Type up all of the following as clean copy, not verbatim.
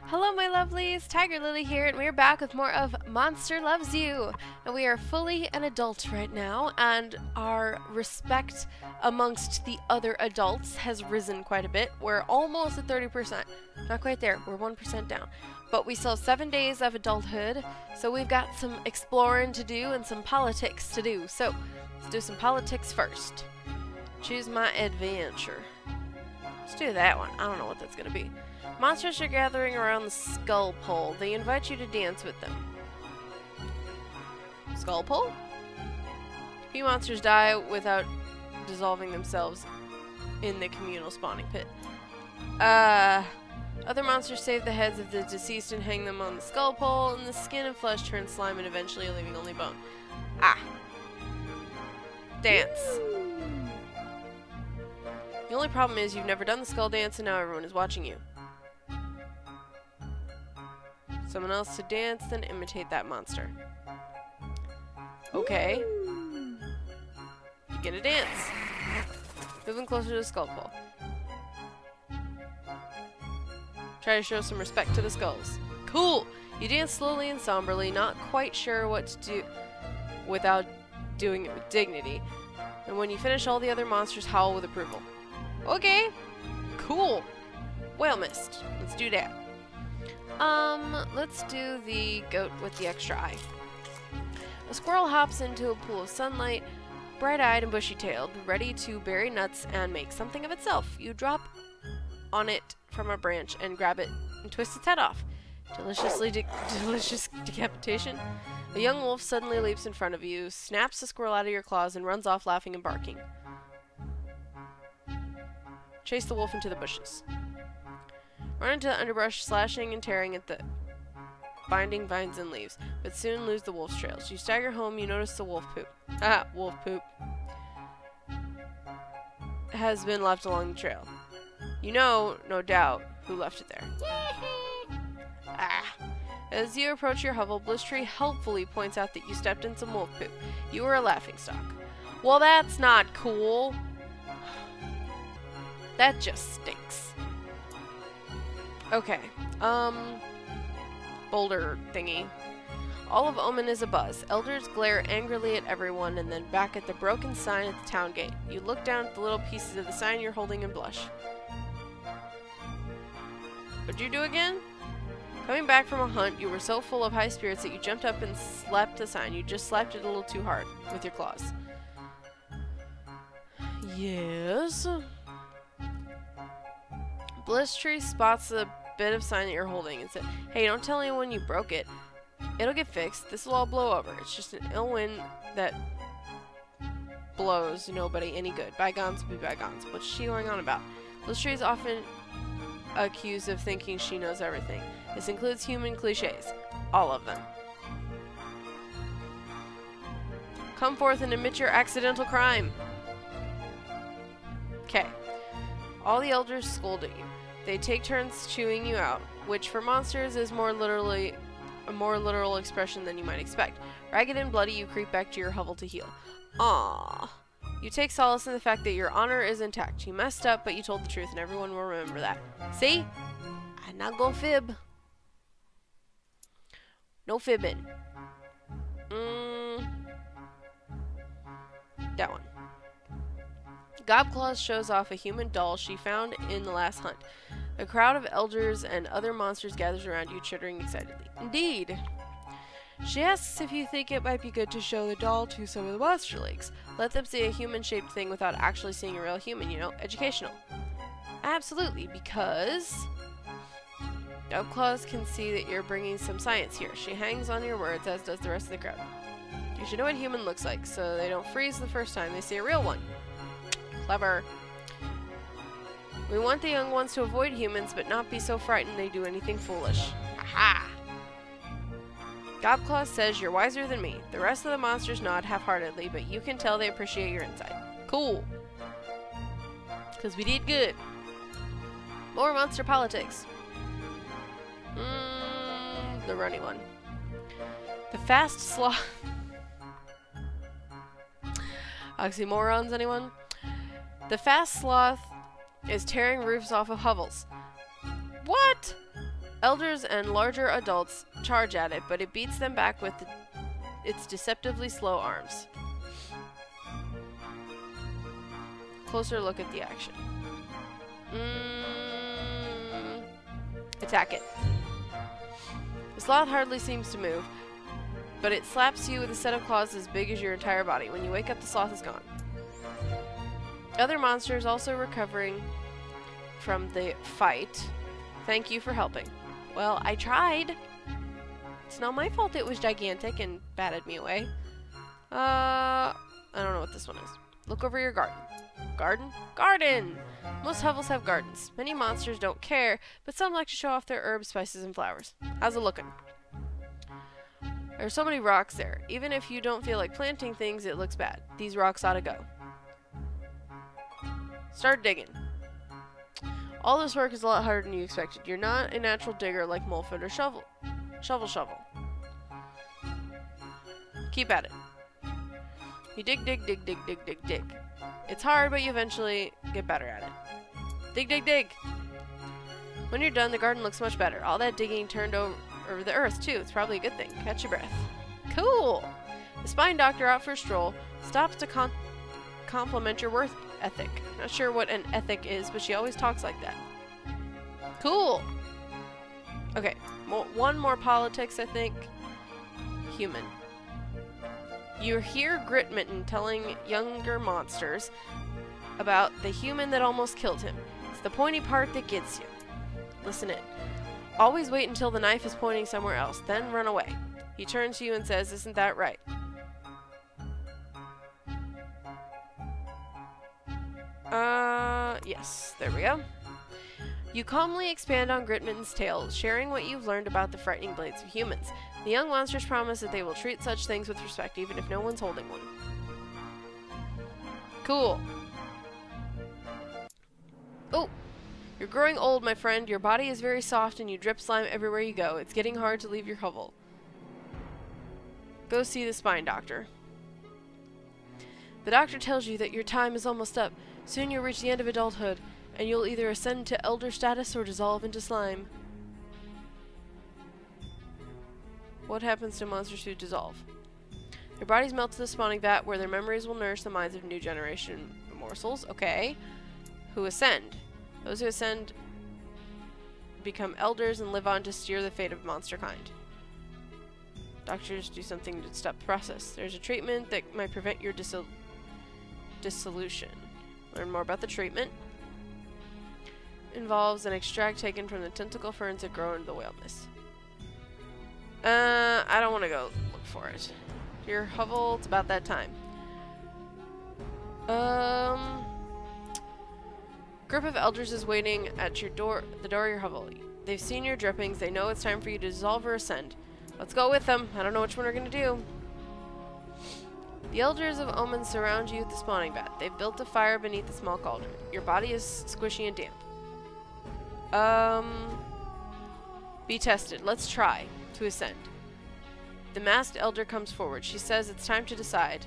Hello my lovelies, TigerLily here, and we're back with more of Monster Loves You. And we are fully an adult right now, and our respect amongst the other adults has risen quite a bit. We're almost at 30%. Not quite there, we're 1% down. But we still have 7 days of adulthood, so we've got some exploring to do and some politics to do. So, let's do some politics first. Choose my adventure. Let's do that one. I don't know what that's going to be. Monsters are gathering around the skull pole. They invite you to dance with them. Skull pole? Few monsters die without dissolving themselves in the communal spawning pit. Other monsters save the heads of the deceased and hang them on the skull pole, and the skin and flesh turn slime and eventually leaving only bone. Ah. Dance. The only problem is you've never done the skull dance and now everyone is watching you. Someone else to dance, then imitate that monster. Okay. You get a dance. Moving closer to the skull pole. Try to show some respect to the skulls. Cool! You dance slowly and somberly, not quite sure what to do without doing it with dignity. And when you finish, all the other monsters howl with approval. Okay. Cool. Whale mist. Let's do that. Let's do the goat with the extra eye. A squirrel hops into a pool of sunlight, bright-eyed and bushy-tailed, ready to bury nuts and make something of itself. You drop on it from a branch and grab it and twist its head off. Delicious decapitation. A young wolf suddenly leaps in front of you, snaps the squirrel out of your claws, and runs off laughing and barking. Chase the wolf into the bushes. Run into the underbrush, slashing and tearing at the binding vines and leaves, but soon lose the wolf's trails. You stagger home, you notice the wolf poop. Ah, wolf poop has been left along the trail. You know, no doubt, who left it there. Ah. As you approach your hovel, Blitztree helpfully points out that you stepped in some wolf poop. You were a laughingstock. Well, that's not cool. That just stinks. Okay, boulder thingy. All of Omen is abuzz. Elders glare angrily at everyone and then back at the broken sign at the town gate. You look down at the little pieces of the sign you're holding and blush. What'd you do again? Coming back from a hunt, you were so full of high spirits that you jumped up and slapped the sign. You just slapped it a little too hard with your claws. Yes. Blitztree spots the bit of sign that you're holding and said, "Hey, don't tell anyone you broke it. It'll get fixed. This will all blow over. It's just an ill wind that blows nobody any good. Bygones will be bygones." What's she going on about? Blitztree is often accused of thinking she knows everything. This includes human cliches. All of them. Come forth and admit your accidental crime. Okay. All the elders scold at you. They take turns chewing you out, which for monsters is a more literal expression than you might expect. Ragged and bloody, you creep back to your hovel to heal. Aww. You take solace in the fact that your honor is intact. You messed up, but you told the truth, and everyone will remember that. See? I'm not gonna fib. No fibbing. That one. Gobclaws shows off a human doll she found in the last hunt. A crowd of elders and other monsters gathers around you, chittering excitedly. Indeed. She asks if you think it might be good to show the doll to some of the monster leagues. Let them see a human-shaped thing without actually seeing a real human, you know, educational. Absolutely, because Gobclaws can see that you're bringing some science here. She hangs on your words, as does the rest of the crowd. You should know what human looks like, so they don't freeze the first time they see a real one. Clever. We want the young ones to avoid humans, but not be so frightened they do anything foolish. Aha! Gobclaw says you're wiser than me. The rest of the monsters nod half-heartedly, but you can tell they appreciate your insight. Cool. Because we did good. More monster politics. The runny one. The fast sloth. Oxymorons, anyone? The fast sloth is tearing roofs off of hovels. What? Elders and larger adults charge at it, but it beats them back with its deceptively slow arms. Closer look at the action. Attack it. The sloth hardly seems to move, but it slaps you with a set of claws as big as your entire body. When you wake up, the sloth is gone. Other monsters also recovering from the fight. Thank you for helping. Well, I tried. It's not my fault it was gigantic and batted me away. I don't know what this one is. Look over your garden. Garden? Garden! Most hovels have gardens. Many monsters don't care, but some like to show off their herbs, spices, and flowers. How's it looking? There are so many rocks there. Even if you don't feel like planting things, it looks bad. These rocks ought to go. Start digging. All this work is a lot harder than you expected. You're not a natural digger like Molefoot or Shovel. Shovel. Keep at it. You dig. It's hard, but you eventually get better at it. Dig. When you're done, the garden looks much better. All that digging turned over the earth, too. It's probably a good thing. Catch your breath. Cool! The spine doctor, out for a stroll, stops to compliment your work ethic. Not sure what an ethic is, but she always talks like that. Cool! Okay, one more politics, I think. Human. You hear Gritmitten telling younger monsters about the human that almost killed him. It's the pointy part that gets you. Listen in. Always wait until the knife is pointing somewhere else, then run away. He turns to you and says, "Isn't that right?" Yes. There we go. You calmly expand on Gritmitten's tale, sharing what you've learned about the frightening blades of humans. The young monsters promise that they will treat such things with respect, even if no one's holding one. Cool. Oh! You're growing old, my friend. Your body is very soft and you drip slime everywhere you go. It's getting hard to leave your hovel. Go see the spine doctor. The doctor tells you that your time is almost up. Soon you'll reach the end of adulthood, and you'll either ascend to elder status or dissolve into slime. What happens to monsters who dissolve? Their bodies melt to the spawning vat, where their memories will nourish the minds of new generation morsels. Okay. Who ascend? Those who ascend become elders and live on to steer the fate of monster kind. Doctors do something to stop the process. There's a treatment that might prevent your dissolution. Learn more about the treatment. Involves an extract taken from the tentacle ferns that grow in the whale mist. I don't want to go look for it. Your hovel, it's about that time. Group of elders is waiting at the door of your hovel. They've seen your drippings. They know it's time for you to dissolve or ascend. Let's go with them. I don't know which one we're going to do. The elders of Omen surround you at the spawning vat. They've built a fire beneath the small cauldron. Your body is squishy and damp. Be tested. Let's try to ascend. The masked elder comes forward. She says it's time to decide.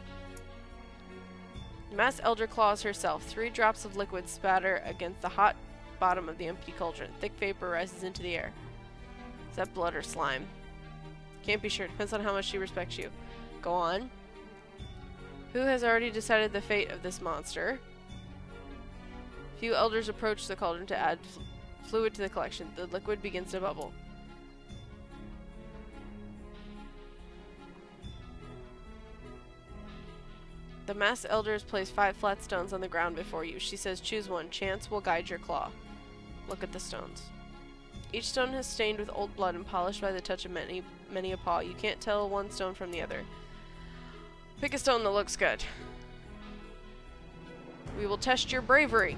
The masked elder claws herself. 3 drops of liquid spatter against the hot bottom of the empty cauldron. Thick vapor rises into the air. Is that blood or slime? Can't be sure. Depends on how much she respects you. Go on. Who has already decided the fate of this monster? Few elders approach the cauldron to add fluid to the collection. The liquid begins to bubble. The masked elders place 5 flat stones on the ground before you. She says, choose one. Chance will guide your claw. Look at the stones. Each stone is stained with old blood and polished by the touch of many a paw. You can't tell one stone from the other. Pick a stone that looks good. We will test your bravery.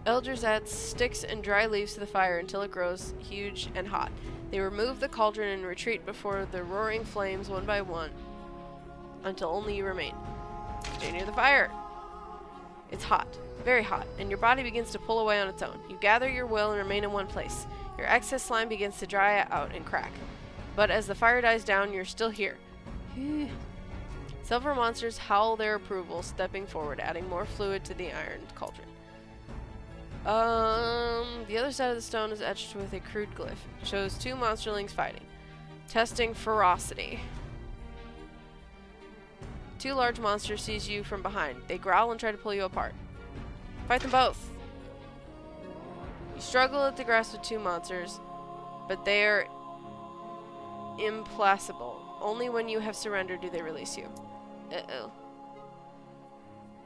Elders add sticks and dry leaves to the fire until it grows huge and hot. They remove the cauldron and retreat before the roaring flames one by one until only you remain. Stay near the fire. It's hot, very hot, and your body begins to pull away on its own. You gather your will and remain in one place. Your excess slime begins to dry out and crack. But as the fire dies down, you're still here. Several monsters howl their approval, stepping forward, adding more fluid to the iron cauldron. The other side of the stone is etched with a crude glyph. It shows two monsterlings fighting. Testing ferocity. Two large monsters seize you from behind. They growl and try to pull you apart. Fight them both. You struggle at the grasp with two monsters, but they are implacable. Only when you have surrendered do they release you. Uh-oh.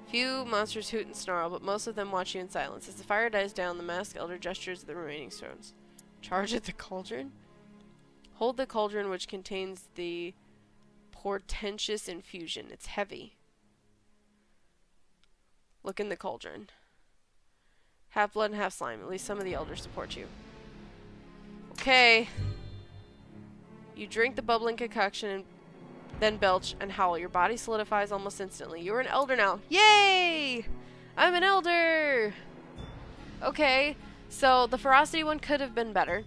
Few monsters hoot and snarl, but most of them watch you in silence. As the fire dies down, the masked elder gestures at the remaining stones. Charge at the cauldron? Hold the cauldron which contains the portentous infusion. It's heavy. Look in the cauldron. Half blood and half slime. At least some of the elders support you. Okay. You drink the bubbling concoction and then belch and howl. Your body solidifies almost instantly. You're an elder now. Yay! I'm an elder! Okay, so the ferocity one could have been better,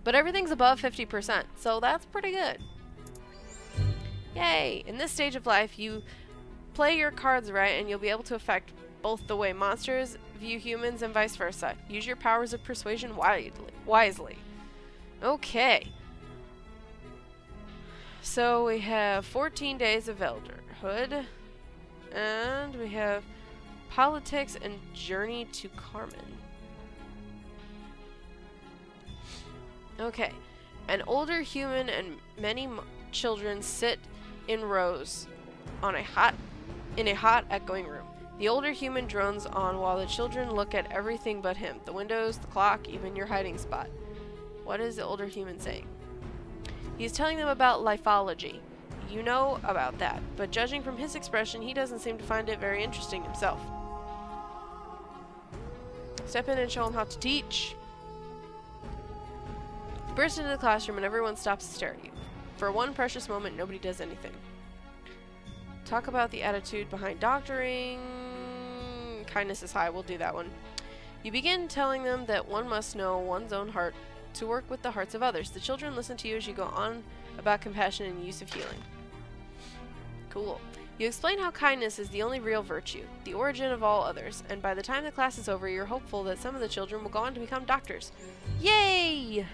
but everything's above 50%, so that's pretty good. Yay! In this stage of life, you play your cards right and you'll be able to affect both the way monsters view humans and vice versa. Use your powers of persuasion wisely. Okay. So we have 14 days of elderhood, and we have politics and journey to Carmen. Okay, an older human and many children sit in rows on in a hot echoing room. The older human drones on while the children look at everything but him. The windows, the clock, even your hiding spot. What is the older human saying? He's telling them about lifology. You know about that, but judging from his expression, he doesn't seem to find it very interesting himself. Step in and show him how to teach. You burst into the classroom and everyone stops to stare at you. For one precious moment, nobody does anything. Talk about the attitude behind doctoring. Kindness is high. We'll do that one. You begin telling them that one must know one's own heart to work with the hearts of others. The children listen to you as you go on about compassion and use of healing. Cool. You explain how kindness is the only real virtue, the origin of all others, and by the time the class is over, you're hopeful that some of the children will go on to become doctors. Yay!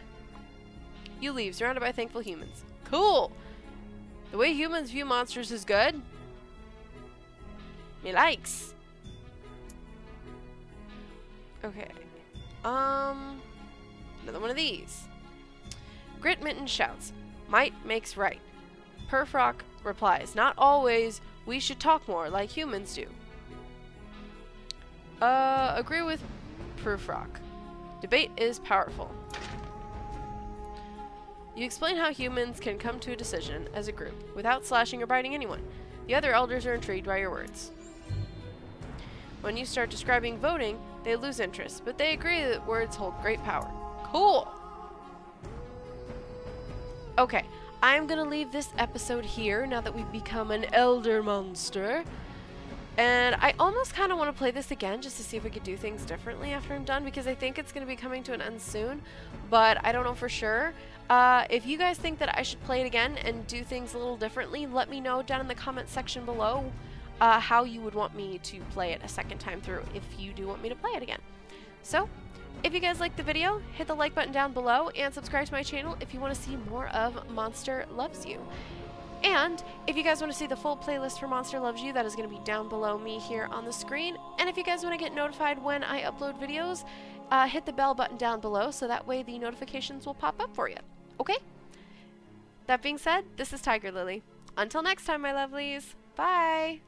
You leave, surrounded by thankful humans. Cool! The way humans view monsters is good. Me likes. Okay. Another one of these. Grit Mitten shouts, "Might makes right." Perfrock replies, "Not always. We should talk more, like humans do." Agree with Proofrock. Debate is powerful. You explain how humans can come to a decision as a group without slashing or biting anyone. The other elders are intrigued by your words. When you start describing voting, they lose interest, but they agree that words hold great power. Cool! Okay, I'm gonna leave this episode here now that we've become an elder monster. And I almost kind of want to play this again just to see if we could do things differently after I'm done, because I think it's going to be coming to an end soon, but I don't know for sure. If you guys think that I should play it again and do things a little differently, let me know down in the comment section below how you would want me to play it a second time through if you do want me to play it again. So, if you guys liked the video, hit the like button down below and subscribe to my channel if you want to see more of Monster Loves You. And if you guys want to see the full playlist for Monster Loves You, that is going to be down below me here on the screen. And if you guys want to get notified when I upload videos, hit the bell button down below so that way the notifications will pop up for you. Okay? That being said, this is TigerLily. Until next time, my lovelies. Bye!